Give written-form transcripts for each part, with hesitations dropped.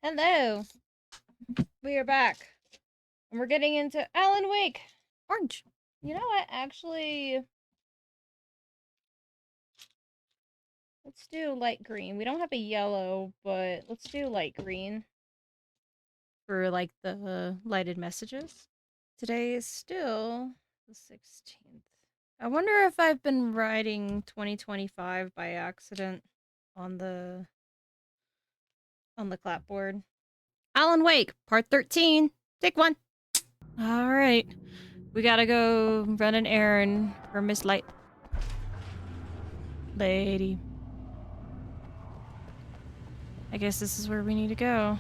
Hello. We are back. And we're getting into Alan Wake. Orange. You know what? Actually, let's do light green. We don't have a yellow, but let's do light green. For, like, the lighted messages. Today is still the 16th. I wonder if I've been writing 2025 by accident on the clapboard. Alan Wake, part 13. Take one. Alright. We gotta go run an errand for Miss Light Lady. I guess this is where we need to go.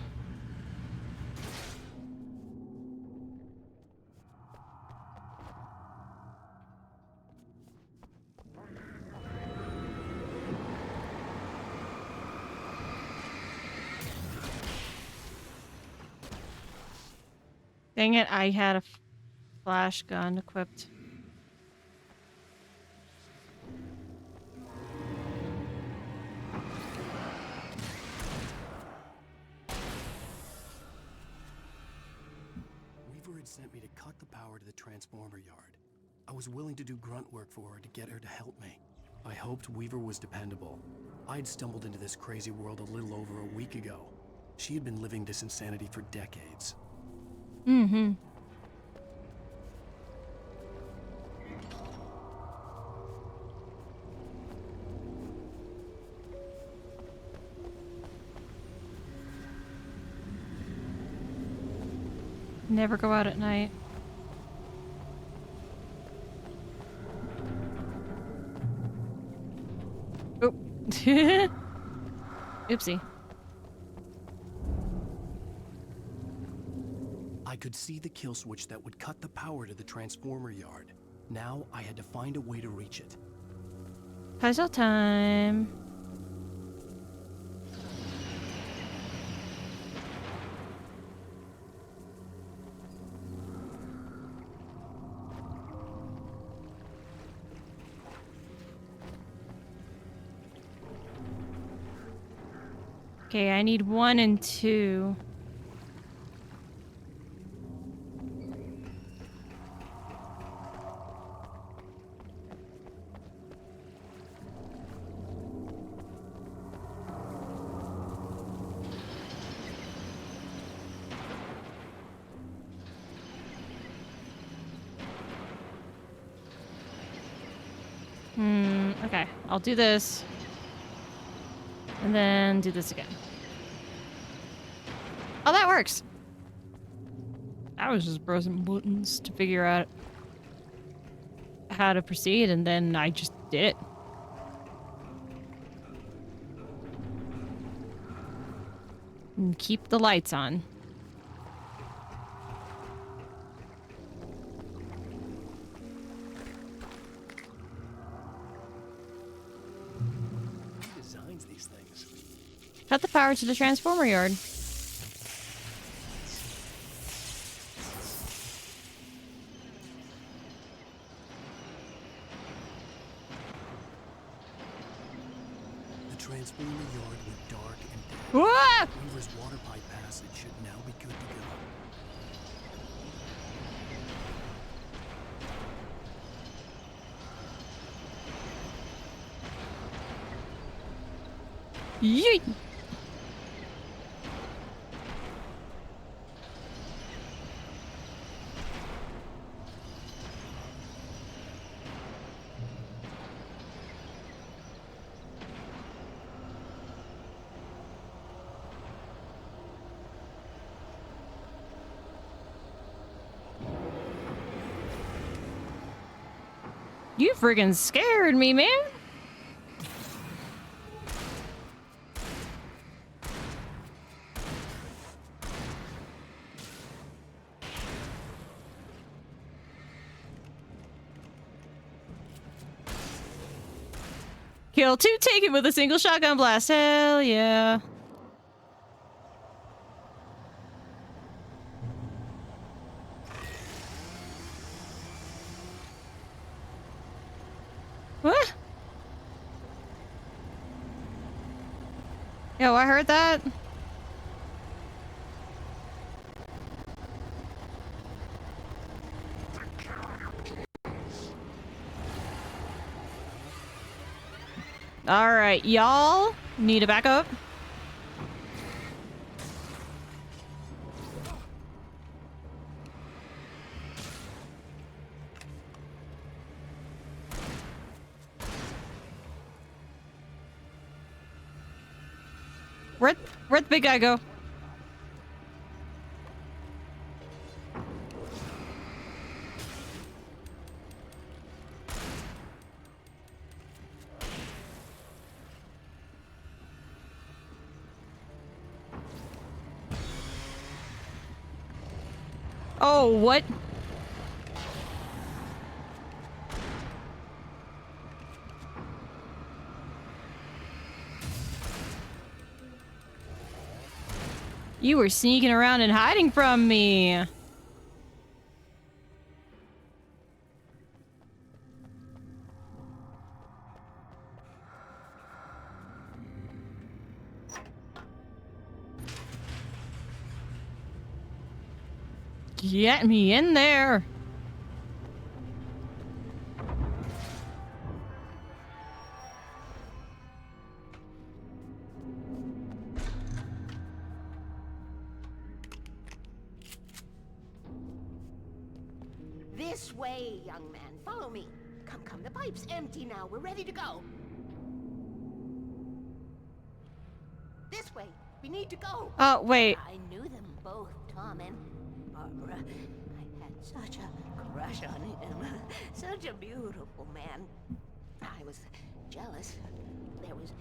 Dang it, I had a flash gun equipped. Weaver had sent me to cut the power to the transformer yard. I was willing to do grunt work for her to get her to help me. I hoped Weaver was dependable. I'd stumbled into this crazy world a little over a week ago. She had been living this insanity for decades. Mm-hmm. Never go out at night. Oh. Oopsie. I could see the kill switch that would cut the power to the transformer yard. Now I had to find a way to reach it. Puzzle time. Okay, I need 1 and 2. Okay. I'll do this. And then do this again. Oh, that works! I was just pressing buttons to figure out how to proceed, and then I just did it. And keep the lights on. Who designs these things? Cut the power to the transformer yard. The transformer yard went dark and dead. Whoa! Weaver's water pipe passage should now be good to go. Yeet! You friggin' scared me, man! Kill 2 taken with a single shotgun blast. Hell yeah. What? Yo, I heard that. Alright, y'all need to back up. Where'd the big guy go? Oh, what? You were sneaking around and hiding from me. Get me in there. This way, young man. Follow me. Come, come. The pipe's empty now. We're ready to go. This way. We need to go. Oh, wait. I knew them both, Tom and Barbara. I had such a crush on him. Such a beautiful man. I was jealous. There was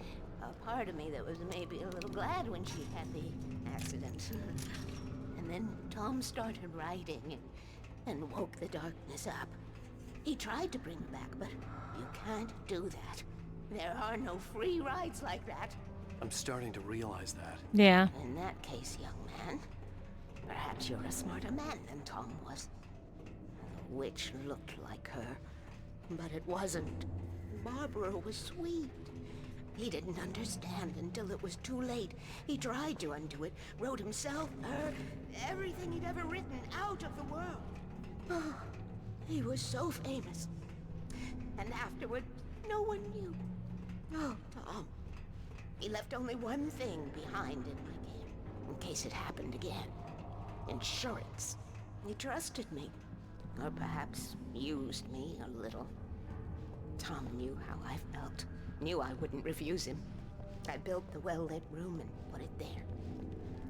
a part of me that was maybe a little glad when she had the accident. And then Tom started writing and woke the darkness up. He tried to bring her back, but you can't do that. There are no free rides like that. I'm starting to realize that. Yeah. In that case, young man, perhaps you're a smarter man than Tom was. The witch looked like her, but it wasn't. Barbara was sweet. He didn't understand until it was too late. He tried to undo it, wrote himself, her, everything he'd ever written out of the world. Oh, he was so famous. And afterward, no one knew. Oh, Tom. He left only one thing behind in my game, in case it happened again. Insurance. He trusted me. Or perhaps used me a little. Tom knew how I felt. Knew I wouldn't refuse him. I built the well-lit room and put it there.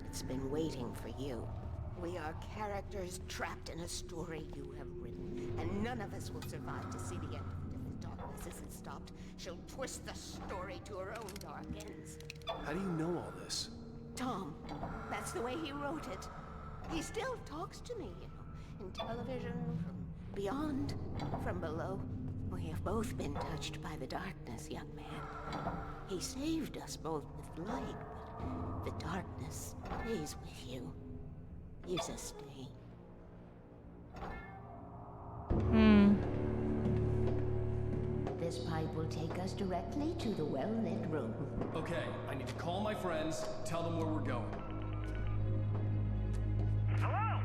It's been waiting for you. We are characters trapped in a story you have written, and none of us will survive to see the end of it if the darkness isn't stopped. She'll twist the story to her own dark ends. How do you know all this? Tom, that's the way he wrote it. He still talks to me, you know, in television, from beyond, from below. We have both been touched by the darkness, young man. He saved us both with light, but the darkness stays with you. Leaves a stain. This pipe will take us directly to the well-lit room. Okay, I need to call my friends, tell them where we're going. Hello?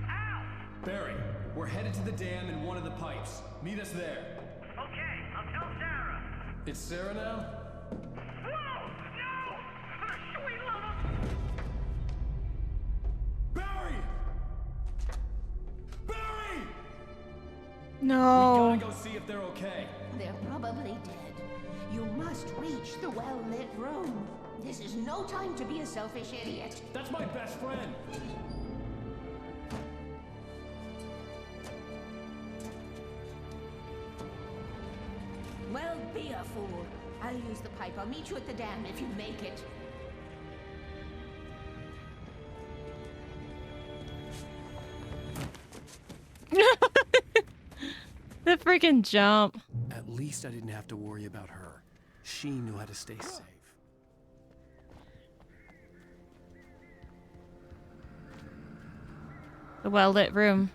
Al! Barry, we're headed to the dam in one of the pipes. Meet us there. Okay, I'll tell Sarah. It's Sarah now? Whoa! No! Sweet love! Barry! Barry! No. We gotta go see if they're okay. They're probably dead. You must reach the well-lit room. This is no time to be a selfish idiot. That's my best friend. Well, be a fool. I'll use the pipe. I'll meet you at the dam if you make it. The freaking jump. At least I didn't have to worry about her. She knew how to stay safe. The well-lit room.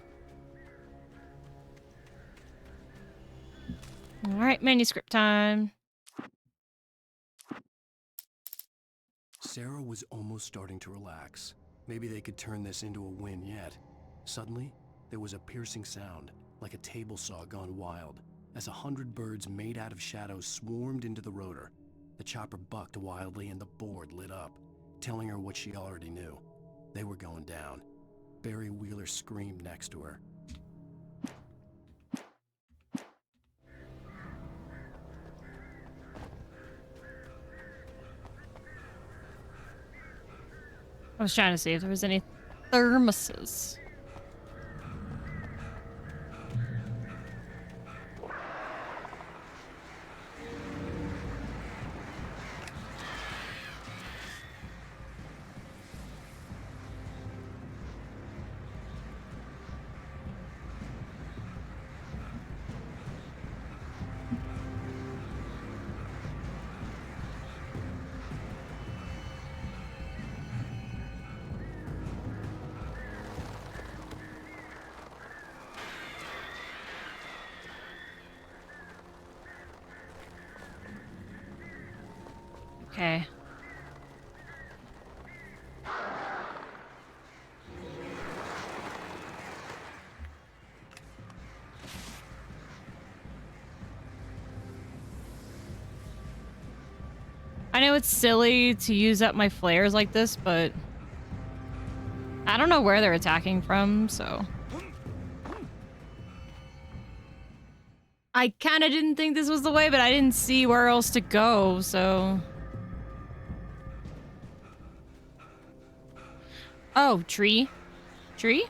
Alright, manuscript time. Sarah was almost starting to relax. Maybe they could turn this into a win yet. Suddenly, there was a piercing sound, like a table saw gone wild, as 100 birds made out of shadows swarmed into the rotor. The chopper bucked wildly and the board lit up, telling her what she already knew. They were going down. Barry Wheeler screamed next to her. I was trying to see if there was any thermoses. Okay. I know it's silly to use up my flares like this, but I don't know where they're attacking from, so. I kind of didn't think this was the way, but I didn't see where else to go, so. Oh, tree. Tree?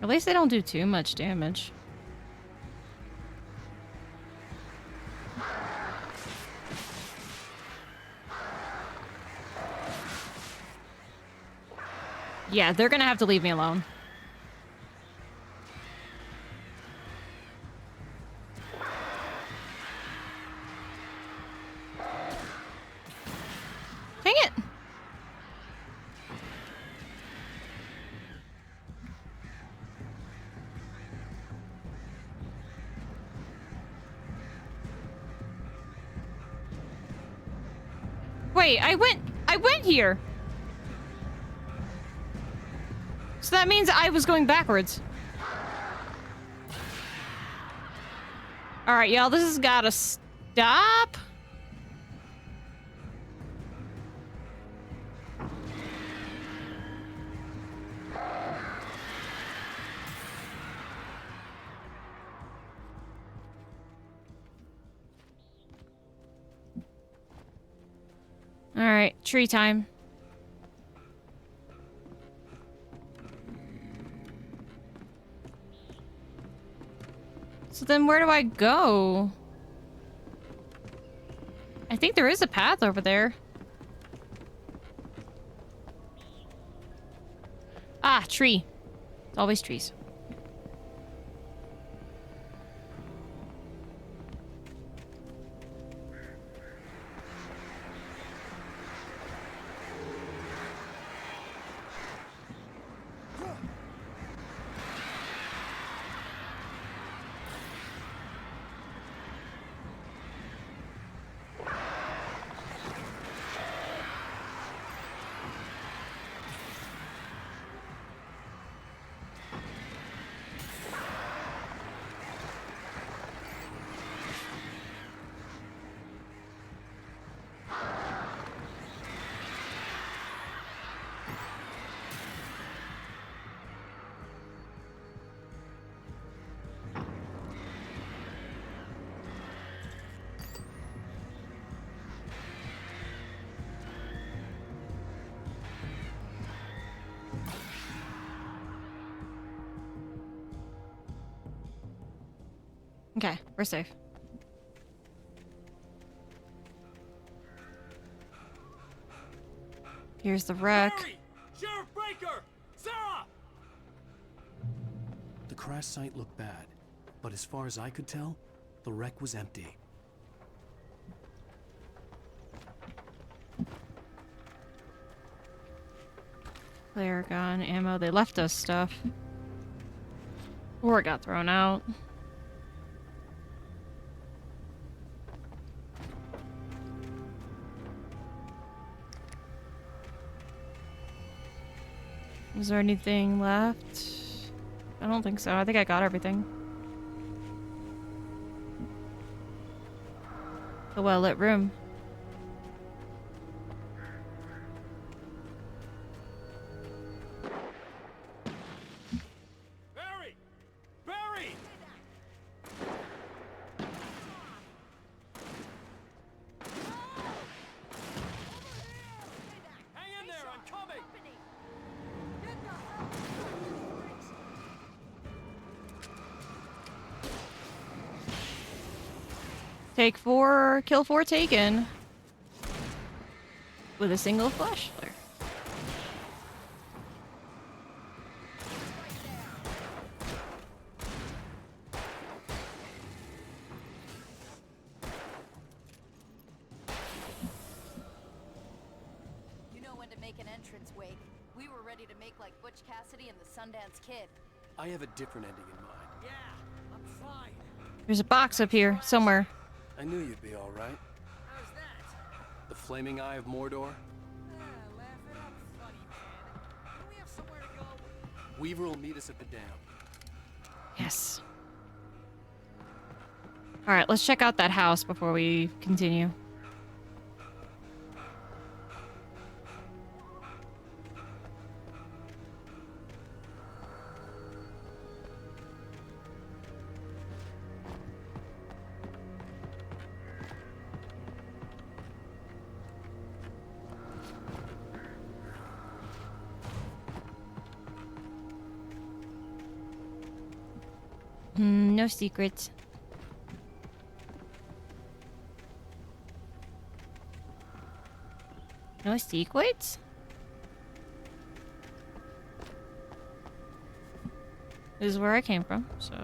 At least they don't do too much damage. Yeah, they're gonna have to leave me alone. Dang it! Wait, I went here. So that means I was going backwards. Alright, y'all, this has gotta stop. Alright, tree time. So then where do I go? I think there is a path over there. Ah, tree. It's always trees. Okay, we're safe. Here's the wreck. Barry! Sheriff Breaker! Sarah! The crash site looked bad, but as far as I could tell, the wreck was empty. Flare gun, ammo. They left us stuff. Or it got thrown out. Is there anything left? I don't think so. I think I got everything. A well-lit room. Barry! Barry! Hang in there, I'm coming! Take 4, kill 4 taken. With a single flash flare. You know when to make an entrance, Wake. We were ready to make like Butch Cassidy and the Sundance Kid. I have a different ending in mind. Yeah, I'm fine. There's a box up here, somewhere. I knew you'd be all right. How's that? The flaming eye of Mordor? Laugh it up, funny man. Don't we have somewhere to go? Weaver will meet us at the dam. Yes. Alright, let's check out that house before we continue. No secrets. No secrets? This is where I came from, so...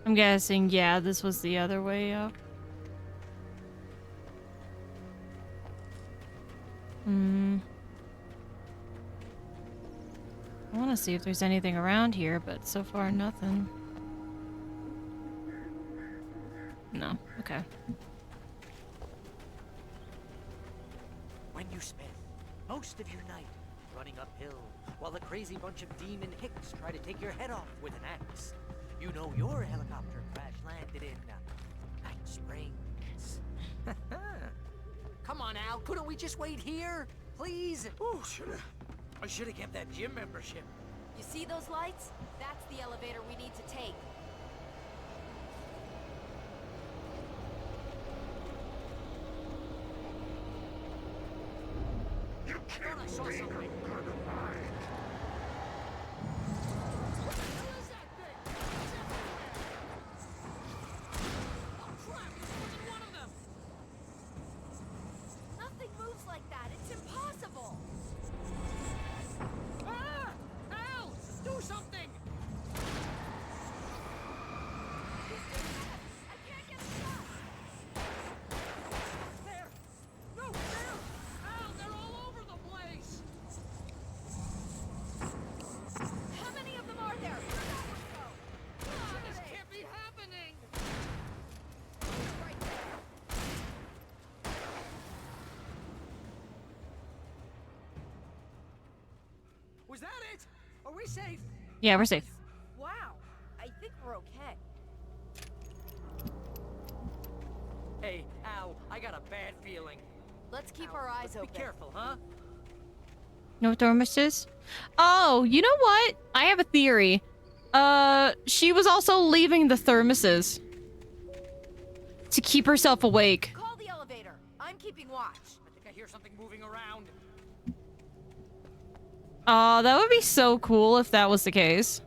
I'm guessing, yeah, this was the other way up. I want to see if there's anything around here, but so far nothing. No, okay. When you spend most of your night running uphill while a crazy bunch of demon hicks try to take your head off with an axe, you know your helicopter crash landed in Night Springs. Come on, Al, couldn't we just wait here? Please? Oh, I should have kept that gym membership. You see those lights? That's the elevator we need to take. I thought I saw something. Nothing moves like that. It's impossible. Ah! Al! Do something! I can't get stuck. There! No, there! Al, they're all over the place! How many of them are there? This can't be happening! Right there. Was that it? Are we safe? Yeah, we're safe. Wow. I think we're okay. Hey, Al, I got a bad feeling. Let's keep Al, our eyes let's open. Be careful, huh? No thermoses? Oh, you know what? I have a theory. She was also leaving the thermoses to keep herself awake. Call the elevator. I'm keeping watch. I think I hear something moving around. Aw, that would be so cool if that was the case.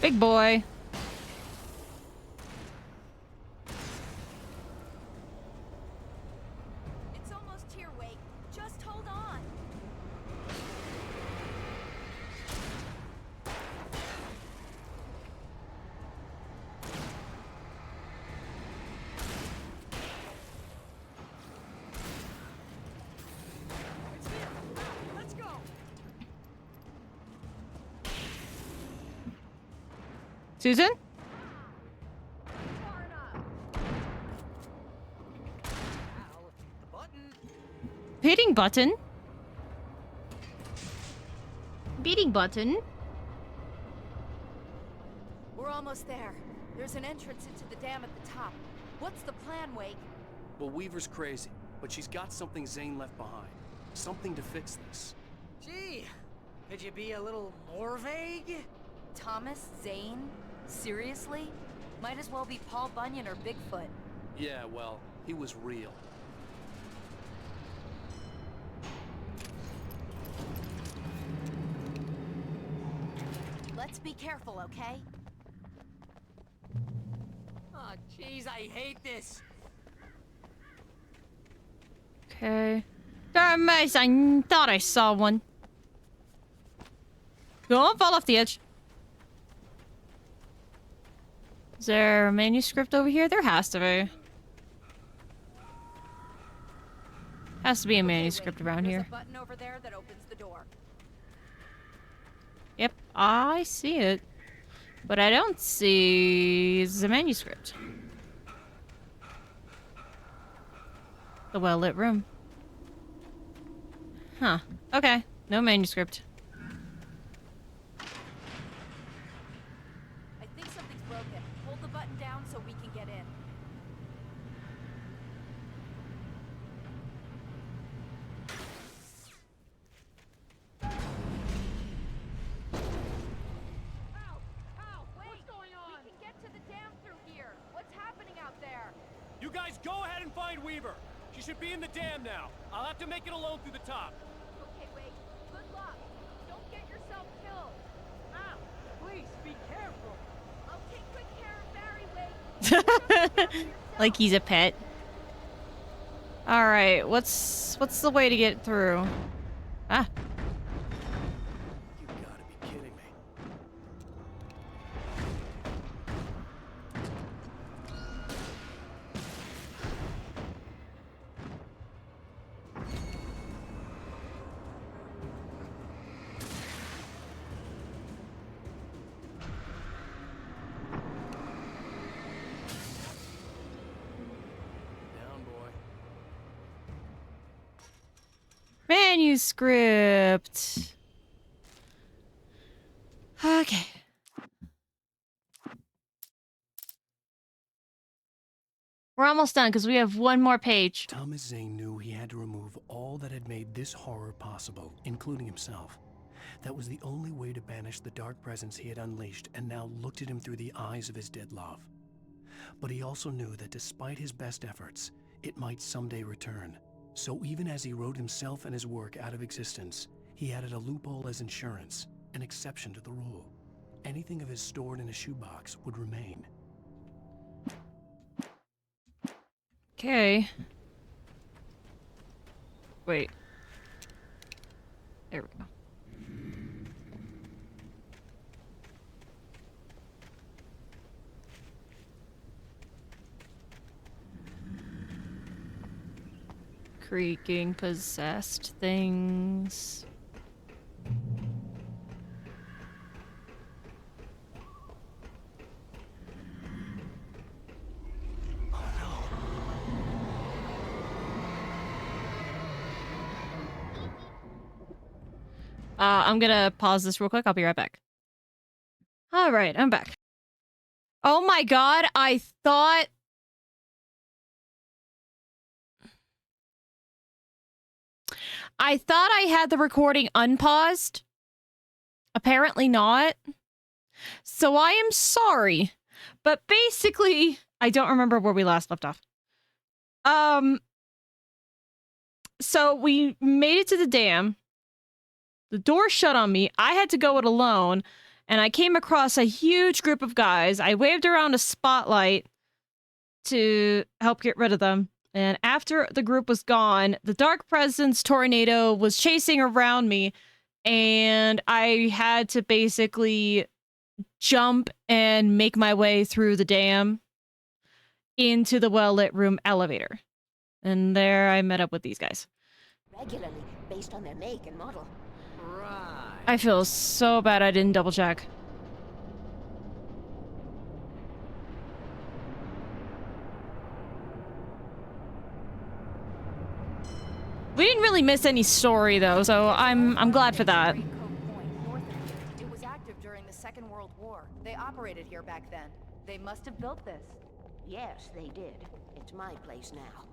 Big boy. It's almost here, Wake. Just hold on. It's here. Let's go. Susan? Far enough. Al, the button. Hitting button. Beating button. We're almost there. There's an entrance into the dam at the top. What's the plan, Wake? Well, Weaver's crazy, but she's got something Zane left behind. Something to fix this. Gee, could you be a little more vague? Thomas Zane? Seriously? Might as well be Paul Bunyan or Bigfoot. Yeah, well, he was real. Let's be careful, okay? Oh, jeez, I hate this. Okay. Darn mice, I thought I saw one. Don't fall off the edge. Is there a manuscript over here? There has to be. Has to be a manuscript around There's here. a button over there that opens the door. Yep, I see it. But I don't see the manuscript. The well-lit room. Huh. Okay. No manuscript. I think something's broken. Hold the button down so we can get in. What's going on? We can get to the dam through here. What's happening out there? You guys go ahead and find Weaver. She should be in the dam now. I'll have to make it alone through the top. Okay, Wake. Good luck. Don't get yourself killed. Al, please be careful. I'll take good care of Barry, Wake. Like he's a pet. Alright, what's the way to get through? Ah. You gotta be kidding me. Down, boy. Manuscript. Okay. We're almost done because we have one more page. Thomas Zane knew he had to remove all that had made this horror possible, including himself. That was the only way to banish the dark presence he had unleashed and now looked at him through the eyes of his dead love. But he also knew that despite his best efforts, it might someday return. So even as he wrote himself and his work out of existence, he added a loophole as insurance, an exception to the rule. Anything of his stored in a shoebox would remain. Okay. Wait. There we go. Creaking possessed things. I'm gonna pause this real quick. I'll be right back. All right, I'm back. Oh my god, I thought I had the recording unpaused. Apparently not. So I am sorry. But basically, I don't remember where we last left off. So we made it to the dam. The door shut on me. I had to go it alone. and I came across a huge group of guys. I waved around a spotlight to help get rid of them. And after the group was gone, the Dark Presence tornado was chasing around me, and I had to basically jump and make my way through the dam into the well-lit room elevator. And there I met up with these guys. Regularly, based on their make and model. Right. I feel so bad I didn't double check. We didn't really miss any story though, so I'm glad for that. Great Cove Point, north of here. It was active during the Second World War. They operated here back then. They must have built this. Yes, they did. It's my place now.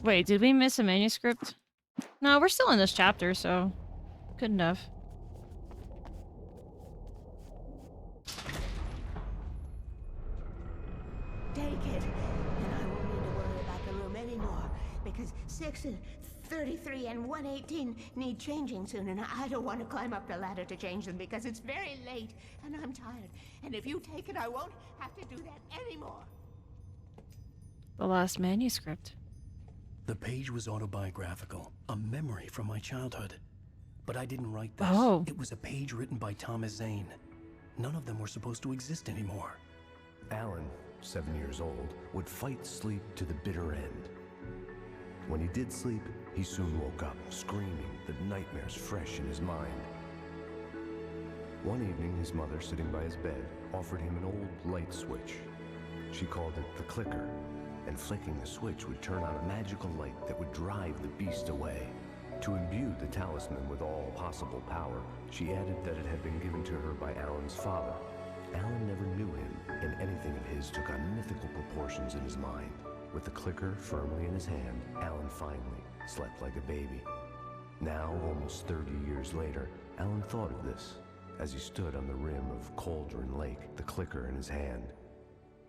Wait, did we miss a manuscript? No, we're still in this chapter, so good enough. Take it, and I won't need to worry about the room anymore, because 6 and 33 and 118 need changing soon, and I don't want to climb up the ladder to change them because it's very late, and I'm tired. And if you take it, I won't have to do that anymore. The last manuscript. The page was autobiographical, a memory from my childhood. But I didn't write this. Oh. It was a page written by Thomas Zane. None of them were supposed to exist anymore. Alan, 7 years old, would fight sleep to the bitter end. When he did sleep, he soon woke up, screaming, the nightmares fresh in his mind. One evening, his mother, sitting by his bed, offered him an old light switch. She called it the clicker, and flicking the switch would turn on a magical light that would drive the beast away. To imbue the talisman with all possible power, she added that it had been given to her by Alan's father. Alan never knew him, and anything of his took on mythical proportions in his mind. With the clicker firmly in his hand, Alan finally slept like a baby. Now, almost 30 years later, Alan thought of this as he stood on the rim of Cauldron Lake, the clicker in his hand.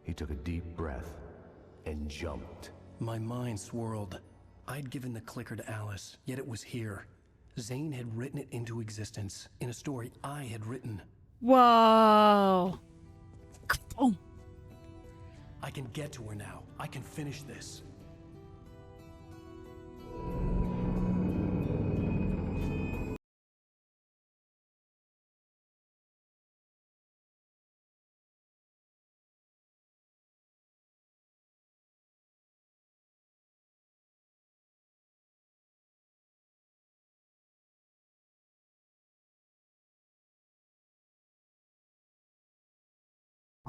He took a deep breath and jumped. My mind swirled. I'd given the clicker to Alice, yet it was here. Zane had written it into existence in a story I had written. Whoa. Oh. I can get to her now. I can finish this.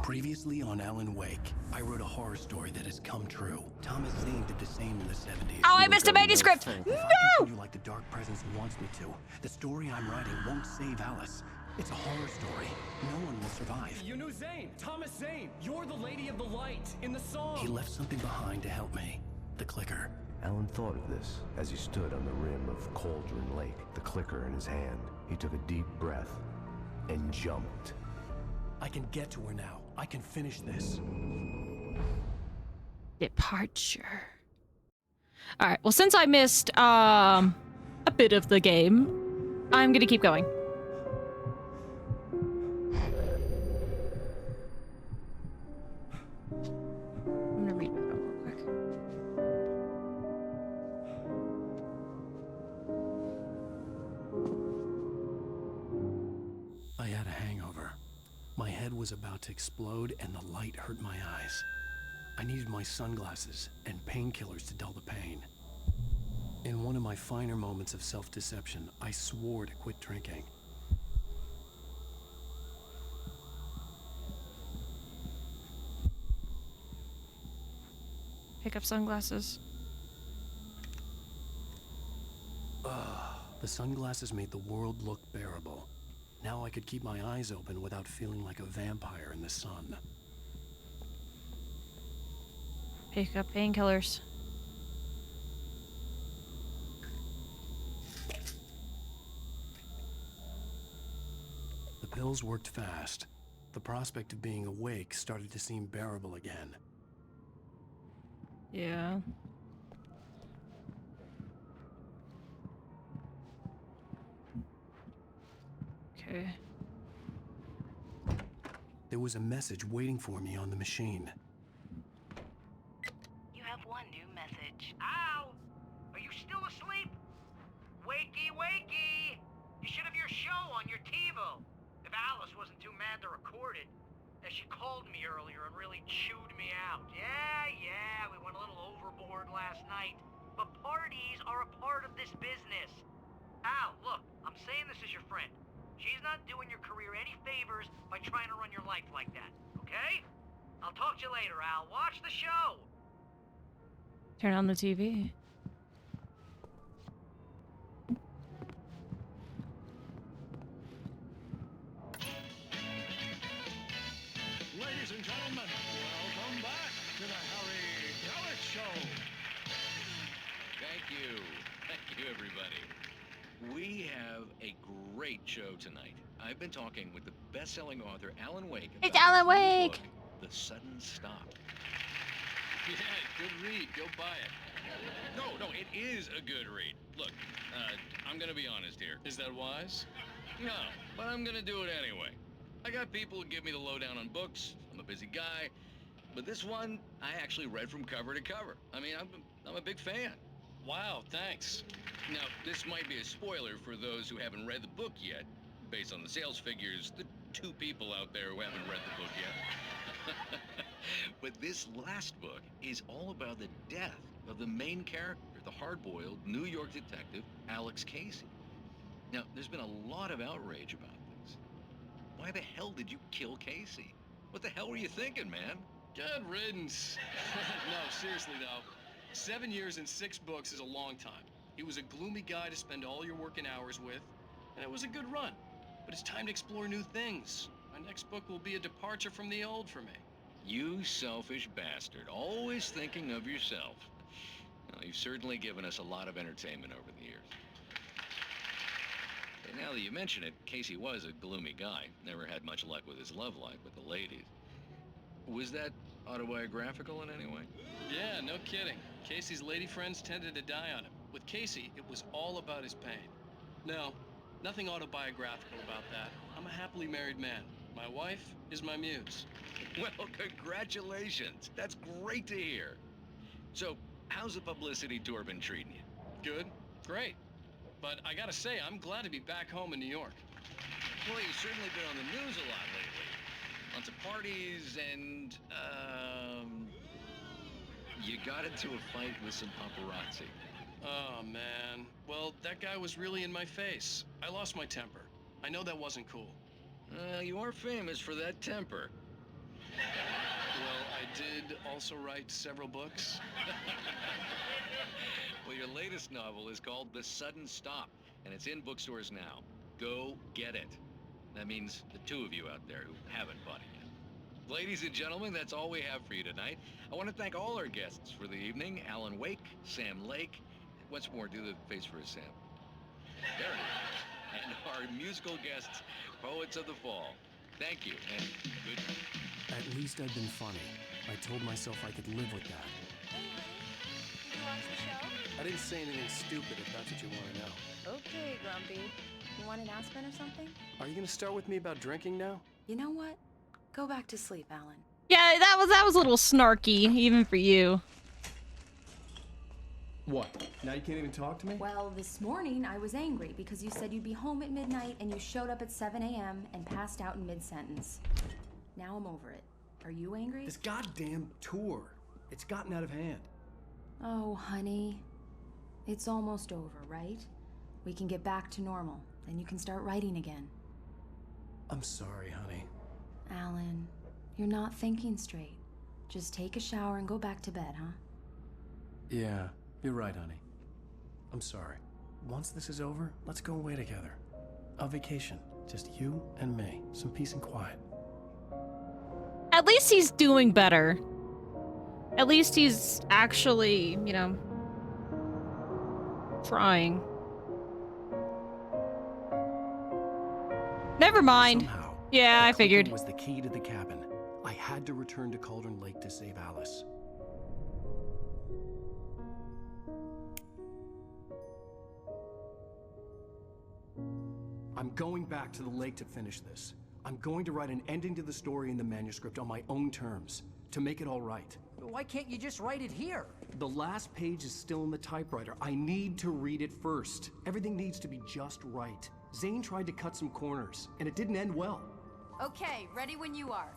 Previously on Alan Wake, I wrote a horror story that has come true. Thomas Zane did the same in the 70s. Oh, I missed a manuscript! If No! I continue like the Dark Presence wants me to, the story I'm writing won't save Alice. It's a horror story. No one will survive. You knew Zane, Thomas Zane. You're the Lady of the Light in the song. He left something behind to help me. The clicker. Alan thought of this as he stood on the rim of Cauldron Lake, the clicker in his hand. He took a deep breath and jumped. I can get to her now. I can finish this. Departure. Alright, well since I missed a bit of the game, I'm gonna keep going. I'm gonna read my note real quick. I had a hangover. My head was about to explode and the light hurt my eyes. I needed my sunglasses and painkillers to dull the pain. In one of my finer moments of self-deception, I swore to quit drinking. Pick up sunglasses. The sunglasses made the world look bearable. Now I could keep my eyes open without feeling like a vampire in the sun. Pick up painkillers. The pills worked fast. The prospect of being awake started to seem bearable again. Yeah. Okay. There was a message waiting for me on the machine. You have one new message. Al! Are you still asleep? Wakey, wakey! You should have your show on your TiVo. If Alice wasn't too mad to record it. As she called me earlier and really chewed me out. Yeah, we went a little overboard last night. But parties are a part of this business. Al, look, I'm saying this as your friend. She's not doing your career any favors by trying to run your life like that, okay? I'll talk to you later, Al. Watch the show! Turn on the TV. Ladies and gentlemen, welcome back to the Harry Gallic Show. Thank you. Thank you, everybody. We have a great show tonight. I've been talking with the best-selling author Alan Wake about It's Alan his new Wake! book, The Sudden Stop. Yeah, good read. Go buy it. No, it is a good read. Look, I'm gonna be honest here. Is that wise? No, but I'm gonna do it anyway. I got people who give me the lowdown on books. I'm a busy guy. But this one, I actually read from cover to cover. I mean, I'm a big fan. Wow, thanks. Now, this might be a spoiler for those who haven't read the book yet. Based on the sales figures, the 2 people out there who haven't read the book yet. But this last book is all about the death of the main character, the hard-boiled New York detective, Alex Casey. Now, there's been a lot of outrage about this. Why the hell did you kill Casey? What the hell were you thinking, man? Good riddance. No, seriously though. 7 years and 6 books is a long time. He was a gloomy guy to spend all your working hours with, and it was a good run. But it's time to explore new things. My next book will be a departure from the old for me. You selfish bastard, always thinking of yourself. Well, you've certainly given us a lot of entertainment over the years. And now that you mention it, Casey was a gloomy guy. Never had much luck with his love life with the ladies. Was that autobiographical in any way? Yeah, no kidding. Casey's lady friends tended to die on him. With Casey, it was all about his pain. No, nothing autobiographical about that. I'm a happily married man. My wife is my muse. Well, congratulations. That's great to hear. So, how's the publicity tour been treating you? Good, great. But I gotta say, I'm glad to be back home in New York. Well, you've certainly been on the news a lot lately. Lots of parties and, you got into a fight with some paparazzi. Oh, man. Well, that guy was really in my face. I lost my temper. I know that wasn't cool. You are famous for that temper. Well, I did also write several books. Well, your latest novel is called The Sudden Stop, and it's in bookstores now. Go get it. That means the 2 of you out there who haven't bought it yet. Ladies and gentlemen, that's all we have for you tonight. I want to thank all our guests for the evening. Alan Wake, Sam Lake. Once more, do the face for Sam. There it is. And our musical guests, Poets of the Fall. Thank you, and good night. At least I'd been funny. I told myself I could live with that. Hey, honey. Did you watch the show? I didn't say anything stupid if that's what you want to know. Okay, Grumpy. You want an aspirin or something? Are you going to start with me about drinking now? You know what? Go back to sleep, Alan. Yeah, that was a little snarky, even for you. What? Now you can't even talk to me? Well, this morning I was angry because you said you'd be home at midnight and you showed up at 7 a.m. and passed out in mid-sentence. Now I'm over it. Are you angry? This goddamn tour. It's gotten out of hand. Oh, honey. It's almost over, right? We can get back to normal. Then you can start writing again. I'm sorry, honey. Alan, you're not thinking straight. Just take a shower and go back to bed, huh? Yeah, you're right, honey. I'm sorry. Once this is over, let's go away together. A vacation. Just you and me. Some peace and quiet. At least he's doing better. At least he's actually, you know, trying. Never mind. Somehow, Yeah, I the figured. clicking was the key to the cabin. I had to return to Cauldron Lake to save Alice. I'm going back to the lake to finish this. I'm going to write an ending to the story in the manuscript on my own terms, to make it all right. Why can't you just write it here? The last page is still in the typewriter. I need to read it first. Everything needs to be just right. Zane tried to cut some corners, and it didn't end well. Okay, ready when you are.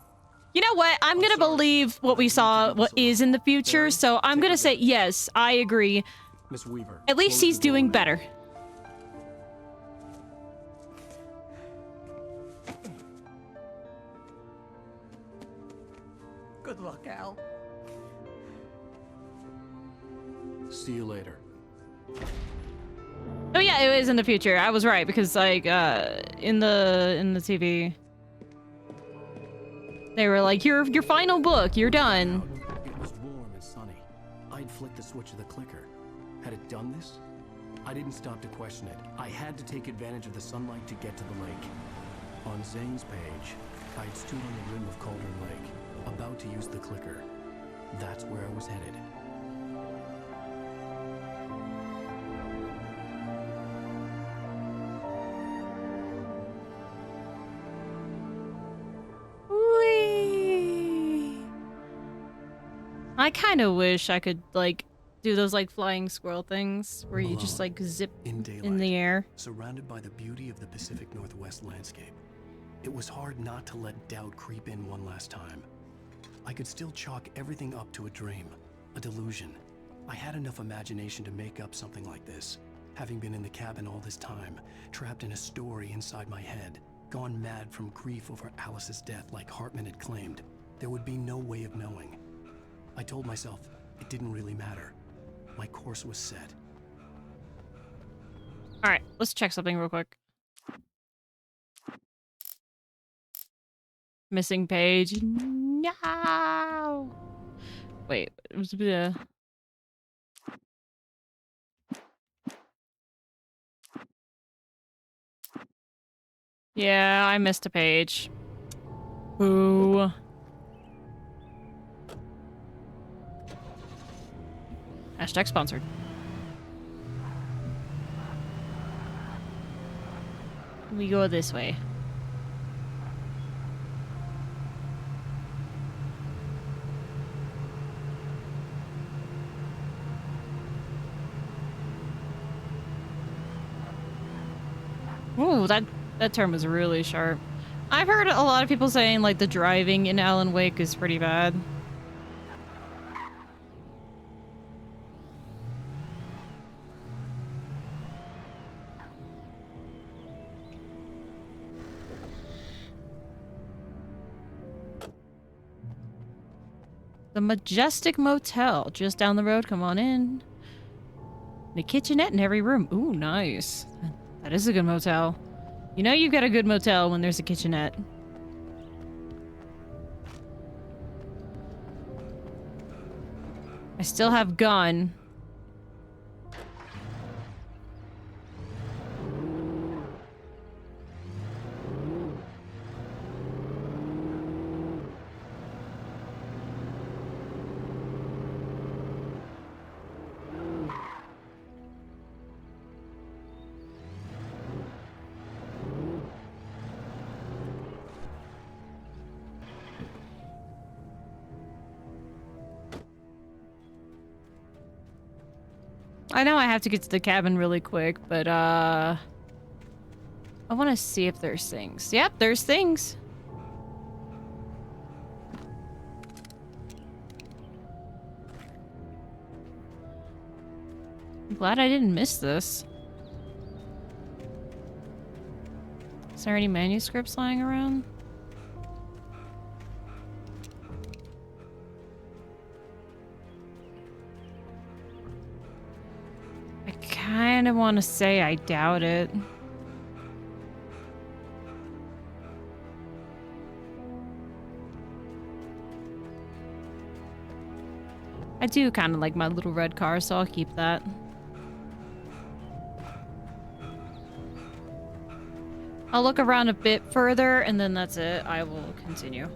You know what? I'm gonna believe what we saw, what is in the future, so I'm gonna say yes, I agree. Miss Weaver. At least he's doing better. Good luck, Al. See you later. Oh yeah, it is in the future. I was right because like in the TV they were like your final book, you're done. It was warm and sunny. I'd flicked the switch of the clicker. Had it done this? I didn't stop to question it. I had to take advantage of the sunlight to get to the lake. On Zane's page, I'd stood on the rim of Cauldron Lake, about to use the clicker. That's where I was headed. I kind of wish I could like do those like flying squirrel things where you just like zip in the air. Surrounded by the beauty of the Pacific Northwest landscape, it was hard not to let doubt creep in one last time. I could still chalk everything up to a dream, a delusion. I had enough imagination to make up something like this, having been in the cabin all this time, trapped in a story inside my head, gone mad from grief over Alice's death like Hartman had claimed. There would be no way of knowing. I told myself it didn't really matter. My course was set. All right, let's check something real quick. Missing page. No. Wait, it was the. Yeah, I missed a page. Boo. Hashtag sponsored. We go this way. Ooh, that turn was really sharp. I've heard a lot of people saying like the driving in Alan Wake is pretty bad. The Majestic Motel, just down the road. Come on in. The kitchenette in every room. Ooh, nice. That is a good motel. You know you've got a good motel when there's a kitchenette. I still have gun. I know I have to get to the cabin really quick, but I want to see if there's things. Yep, there's things. I'm glad I didn't miss this. Is there any manuscripts lying around? I kind of want to say I doubt it. I do kind of like my little red car, so I'll keep that. I'll look around a bit further, and then that's it. I will continue.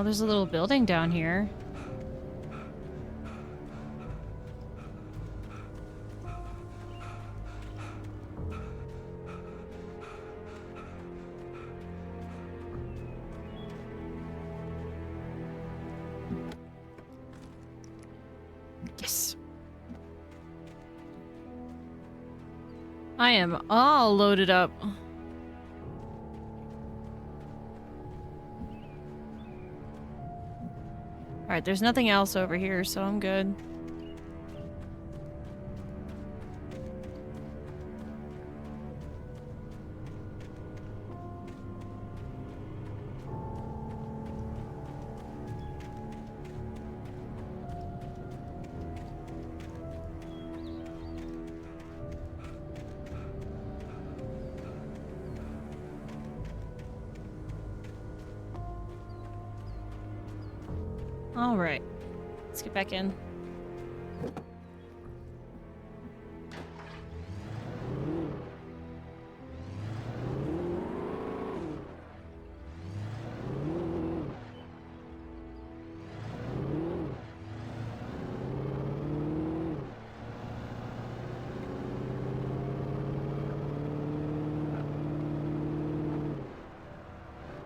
Oh, there's a little building down here. Yes. I am all loaded up. Alright, there's nothing else over here, so I'm good. Alright. Let's get back in.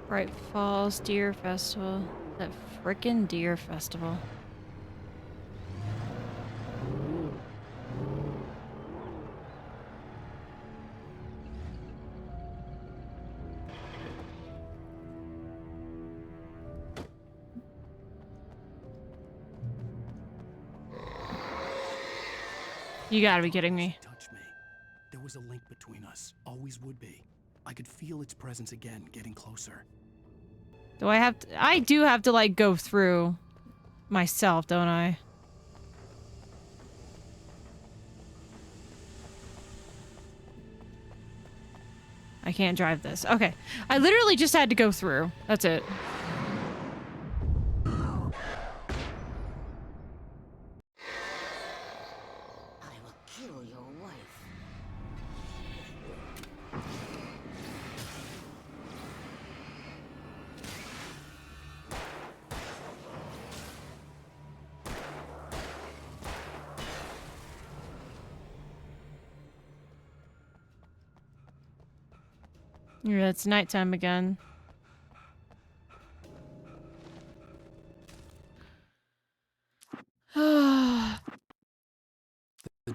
Bright Falls Deer Festival. That frickin' Deer Festival. You gotta be kidding me. Touch me. There was a link between us. Always would be. I could feel its presence again, getting closer. Do I have to— I do have to, like, go through myself, don't I? I can't drive this. Okay. I literally just had to go through. That's it. I will kill your wife. Yeah, it's nighttime again. The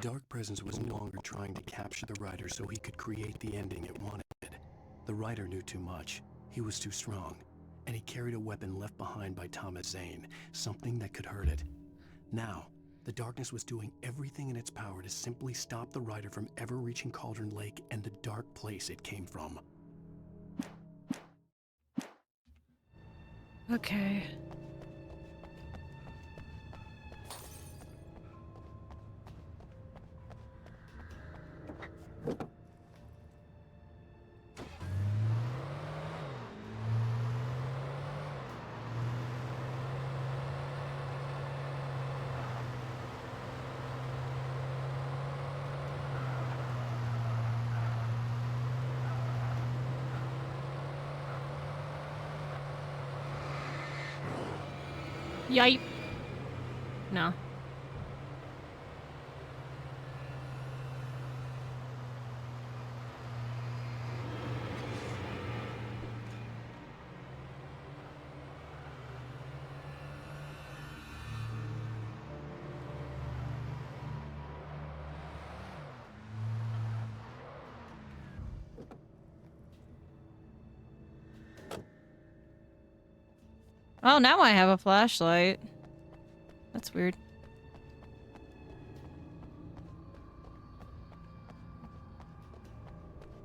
dark presence was no longer trying to capture the writer so he could create the ending it wanted. The writer knew too much. He was too strong. And he carried a weapon left behind by Thomas Zane, something that could hurt it. Now, the darkness was doing everything in its power to simply stop the writer from ever reaching Cauldron Lake and the dark place it came from. Okay. Yipe. No. Oh, now I have a flashlight. That's weird.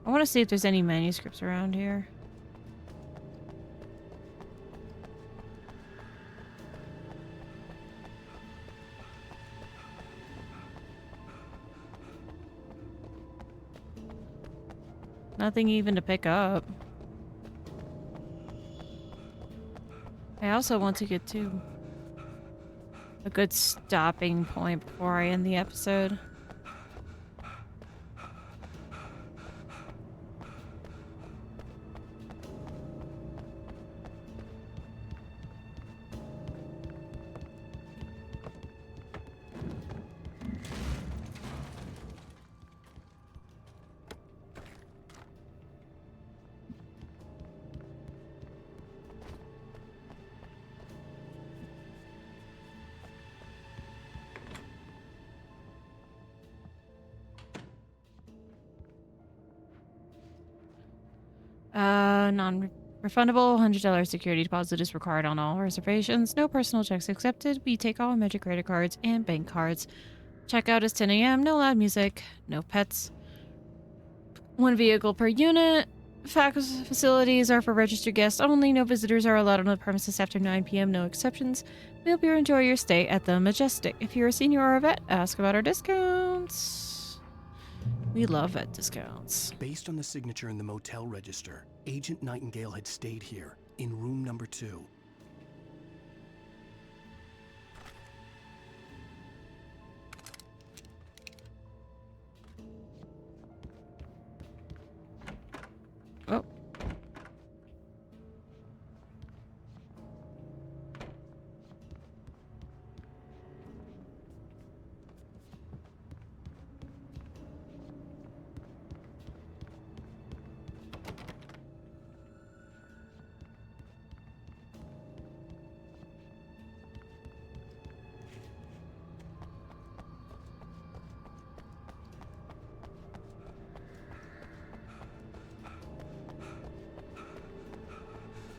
I want to see if there's any manuscripts around here. Nothing even to pick up. I also want to get to a good stopping point before I end the episode. Non-refundable. $100 security deposit is required on all reservations. No personal checks accepted. We take all major credit cards and bank cards. Checkout is 10 a.m. No loud music. No pets. 1 vehicle per unit. Facilities are for registered guests only. No visitors are allowed on the premises after 9 p.m. No exceptions. We hope you enjoy your stay at the Majestic. If you're a senior or a vet, ask about our discounts. We love vet discounts. Based on the signature in the motel register, Agent Nightingale had stayed here, in room number 2. Oh.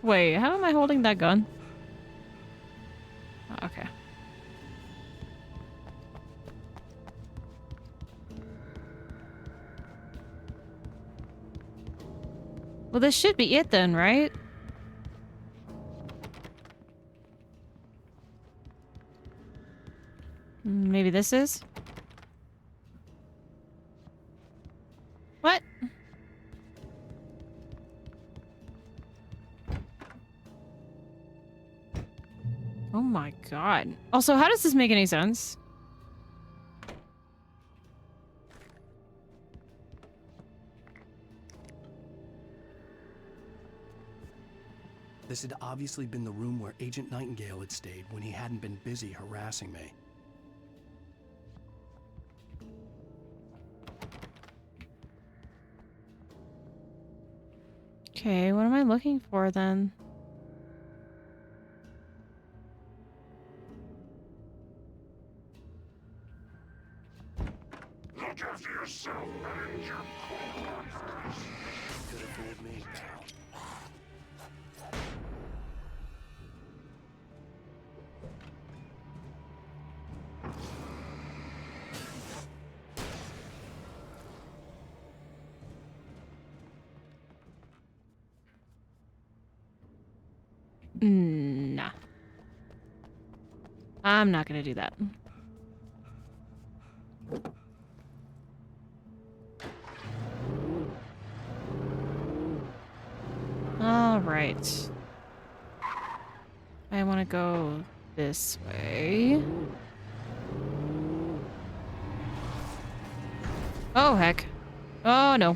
Wait, how am I holding that gun? Oh, okay. Well, this should be it then, right? Maybe this is? What? Oh my god. Also, how does this make any sense? This had obviously been the room where Agent Nightingale had stayed when he hadn't been busy harassing me. Okay, what am I looking for then? Look after yourself and your co-workers. Could have fooled me, pal. Nah. I'm not gonna do that. All right. I want to go this way. Oh, heck. Oh, no.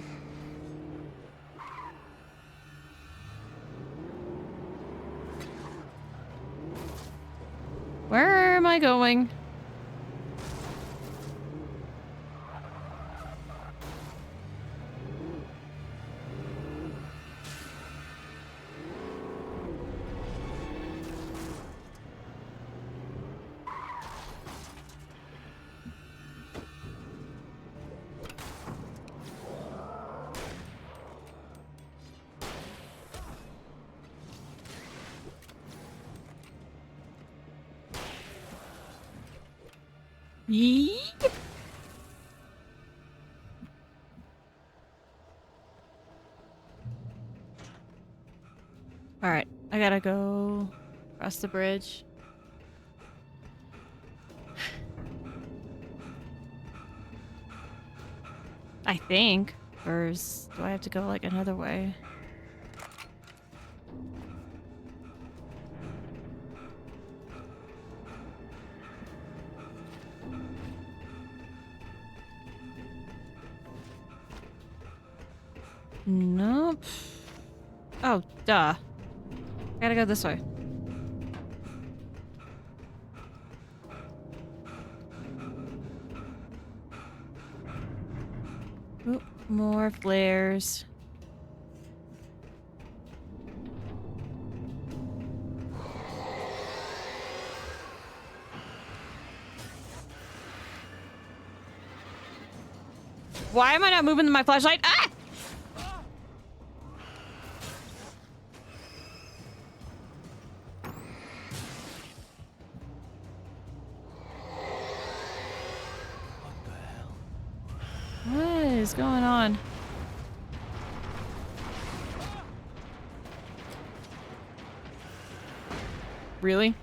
Where am I going? Yeep. All right, I gotta go across the bridge. I think. Or do I have to go like another way? Nope. Oh, duh. Gotta go this way. Oop, more flares. Why am I not moving my flashlight? Ah! is going on? Really?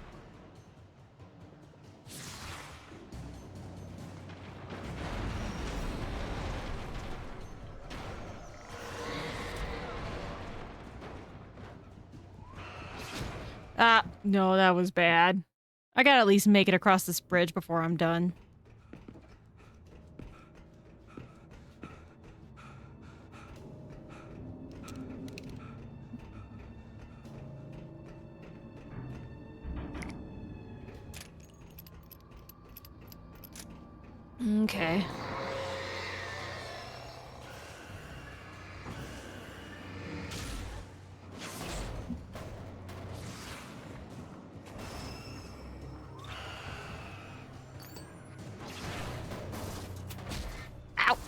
Ah, no, that was bad. I gotta at least make it across this bridge before I'm done. Okay. Ow!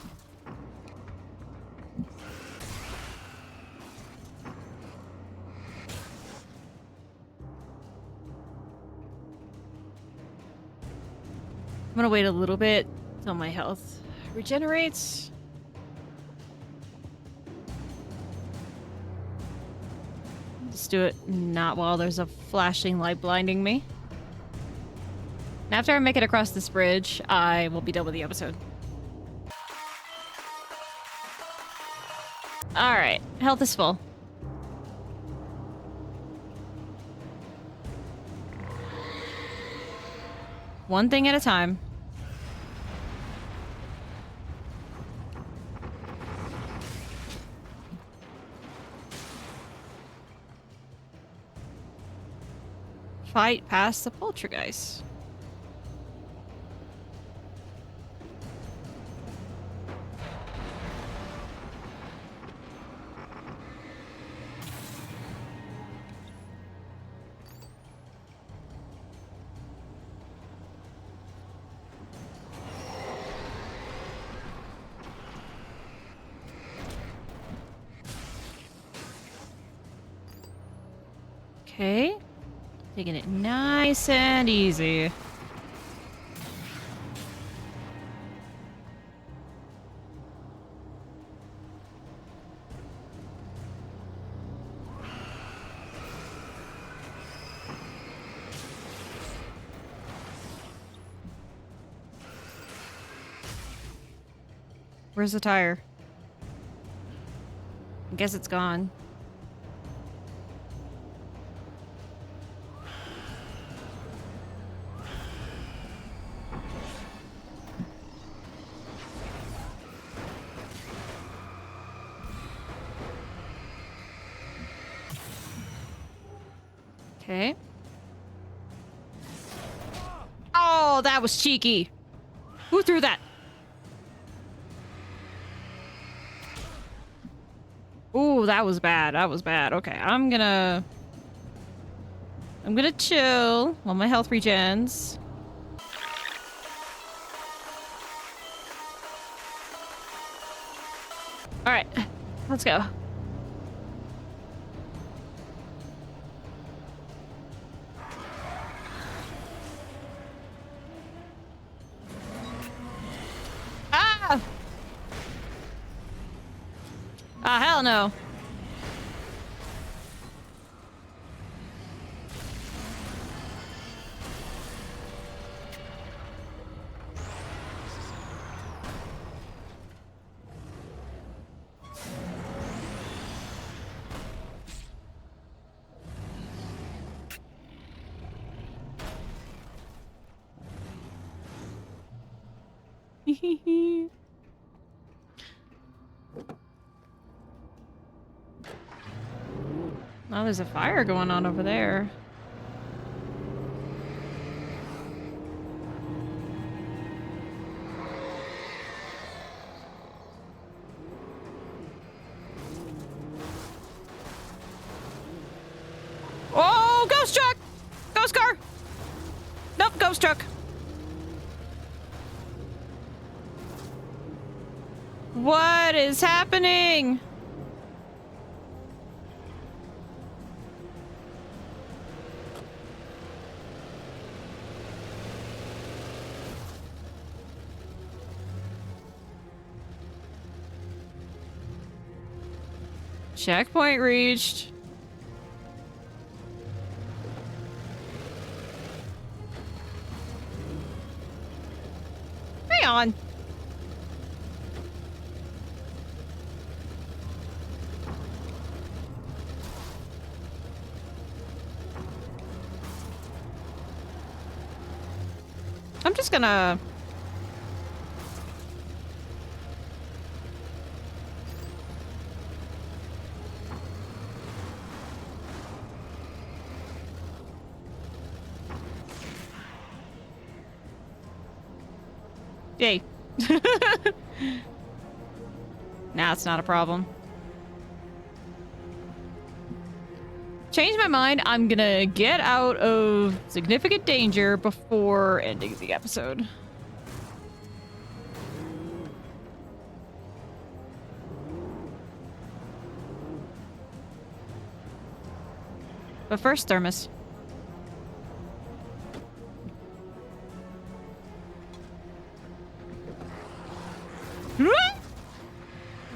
I'm gonna wait a little bit till my health regenerates. Just do it not while there's a flashing light blinding me. And after I make it across this bridge, I will be done with the episode. Alright, health is full. One thing at a time. Fight past the poltergeist. Okay. Taking it nice and easy. Where's the tire? I guess it's gone. Okay. Oh, that was cheeky. Who threw that? Ooh, that was bad. That was bad. Okay, I'm gonna chill while my health regens. Alright, let's go. Ah! Ah, hell no. Oh, there's a fire going on over there. Oh, ghost truck! Ghost car! Nope, ghost truck. What is happening? Checkpoint reached. Hang on. I'm just gonna... Yay. Nah, it's not a problem. Change my mind. I'm gonna get out of significant danger before ending the episode. But first, Thermos.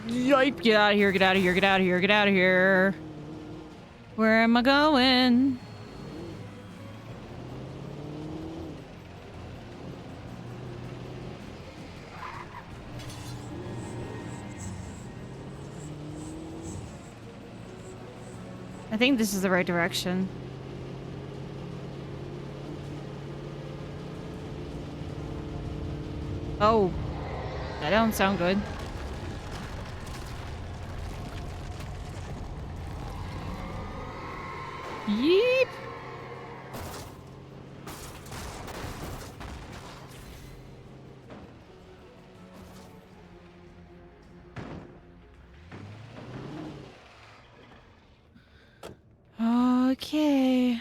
Yipe! Get out of here, get out of here, get out of here, get out of here. Where am I going? I think this is the right direction. Oh. That don't sound good. Yeep. Okay.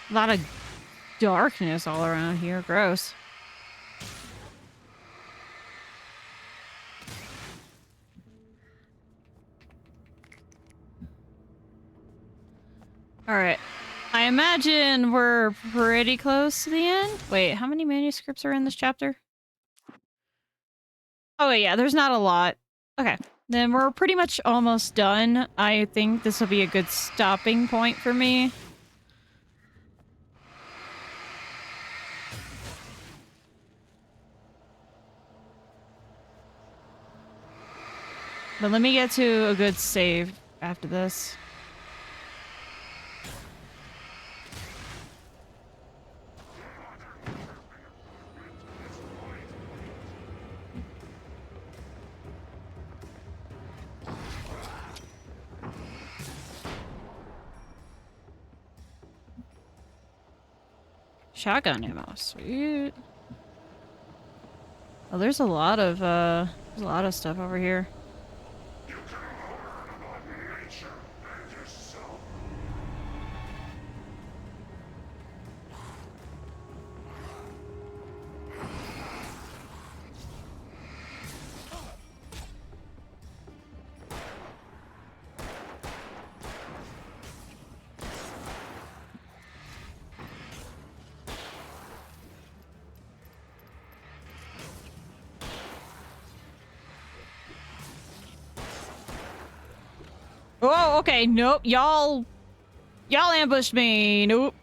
A lot of darkness all around here. Gross. Alright. I imagine we're pretty close to the end. Wait, how many manuscripts are in this chapter? Oh, yeah, there's not a lot. Okay. Then we're pretty much almost done. I think this will be a good stopping point for me. But let me get to a good save after this. Shotgun ammo, sweet. Oh, there's a lot of stuff over here. Oh, okay, nope, y'all ambushed me, nope.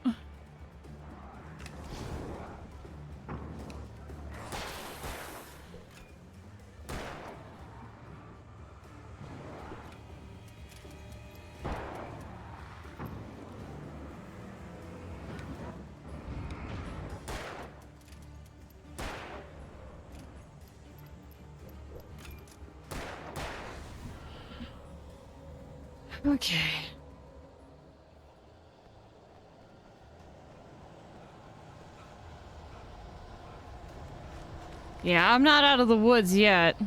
Okay. Yeah, I'm not out of the woods yet.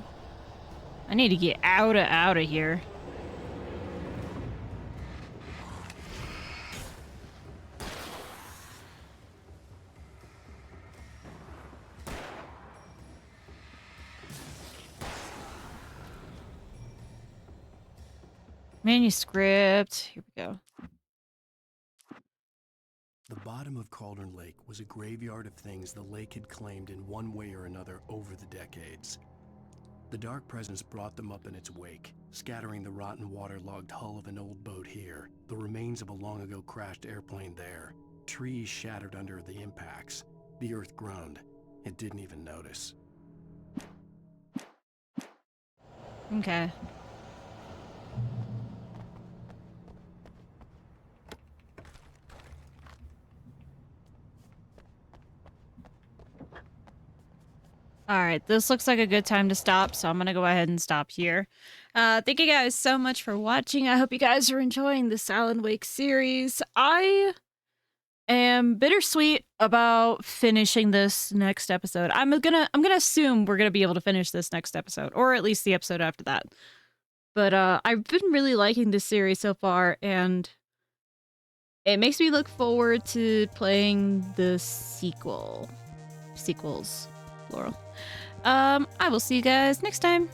I need to get out of here. Manuscript. Here we go. The bottom of Cauldron Lake was a graveyard of things the lake had claimed in one way or another over the decades. The dark presence brought them up in its wake, scattering the rotten waterlogged hull of an old boat here, the remains of a long-ago crashed airplane there, trees shattered under the impacts. The earth groaned. It didn't even notice. Okay. All right, this looks like a good time to stop, so I'm gonna go ahead and stop here. Thank you guys so much for watching. I hope you guys are enjoying this Alan Wake series. I am bittersweet about finishing this next episode. I'm gonna assume we're gonna be able to finish this next episode, or at least the episode after that. But I've been really liking this series so far, and it makes me look forward to playing the sequels, plural. I will see you guys next time.